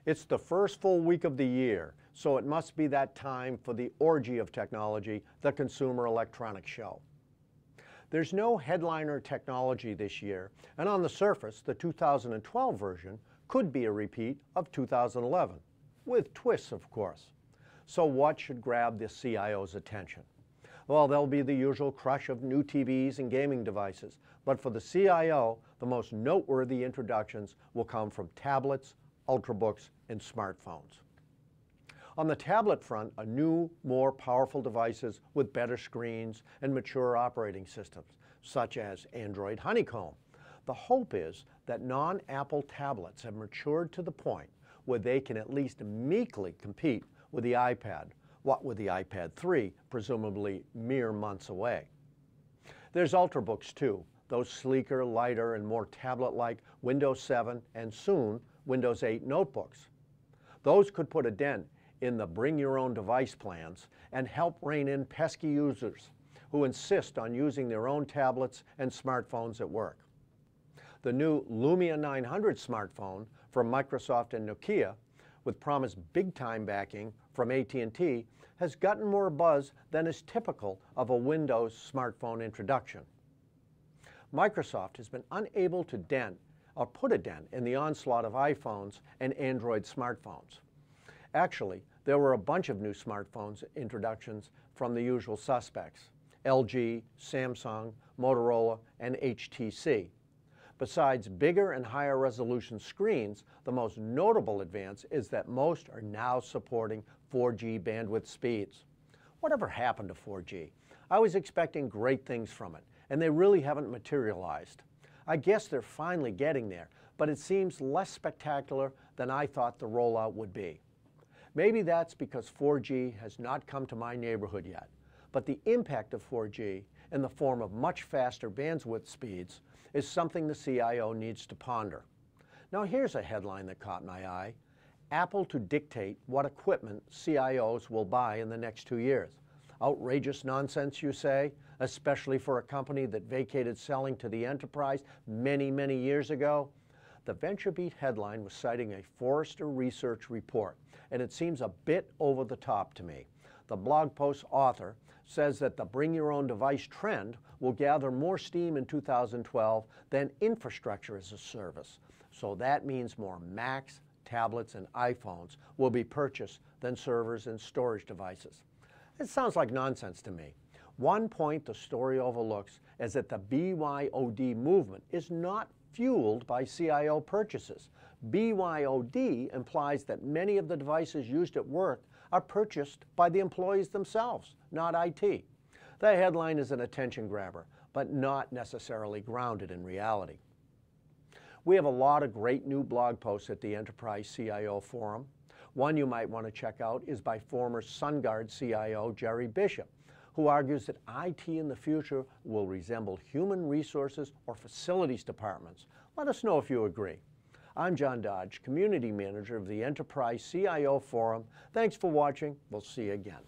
It's the first full week of the year, so it must be that time for the orgy of technology, the Consumer Electronics Show. There's no headliner technology this year, and on the surface, the 2012 version could be a repeat of 2011, with twists, of course. So what should grab the CIO's attention? Well, there'll be the usual crush of new TVs and gaming devices, but for the CIO, the most noteworthy introductions will come from tablets, ultrabooks, and smartphones. On the tablet front, a new, more powerful devices with better screens and mature operating systems, such as Android Honeycomb. The hope is that non-Apple tablets have matured to the point where they can at least meekly compete with the iPad, what with the iPad 3, presumably mere months away. There's ultrabooks too, those sleeker, lighter, and more tablet-like Windows 7 and soon Windows 8 notebooks. Those could put a dent in the bring-your-own-device plans and help rein in pesky users who insist on using their own tablets and smartphones at work. The new Lumia 900 smartphone from Microsoft and Nokia, with promised big-time backing from AT&T, has gotten more buzz than is typical of a Windows smartphone introduction. Microsoft has been unable to put a dent in the onslaught of iPhones and Android smartphones. Actually, there were a bunch of new smartphones introductions from the usual suspects: LG, Samsung, Motorola, and HTC. Besides bigger and higher resolution screens, the most notable advance is that most are now supporting 4G bandwidth speeds. Whatever happened to 4G? I was expecting great things from it, and they really haven't materialized. I guess they're finally getting there, but it seems less spectacular than I thought the rollout would be. Maybe that's because 4G has not come to my neighborhood yet, but the impact of 4G in the form of much faster bandwidth speeds is something the CIO needs to ponder. Now here's a headline that caught my eye: Apple to dictate what equipment CIOs will buy in the next 2 years. Outrageous nonsense, you say, especially for a company that vacated selling to the enterprise many, many years ago? The VentureBeat headline was citing a Forrester Research report, and it seems a bit over the top to me. The blog post author says that the bring-your-own-device trend will gather more steam in 2012 than infrastructure as a service. So that means more Macs, tablets, and iPhones will be purchased than servers and storage devices. It sounds like nonsense to me. One point the story overlooks is that the BYOD movement is not fueled by CIO purchases. BYOD implies that many of the devices used at work are purchased by the employees themselves, not IT. The headline is an attention grabber, but not necessarily grounded in reality. We have a lot of great new blog posts at the Enterprise CIO Forum. One you might want to check out is by former SunGard CIO Jerry Bishop, who argues that IT in the future will resemble human resources or facilities departments. Let us know if you agree. I'm John Dodge, Community Manager of the Enterprise CIO Forum. Thanks for watching. We'll see you again.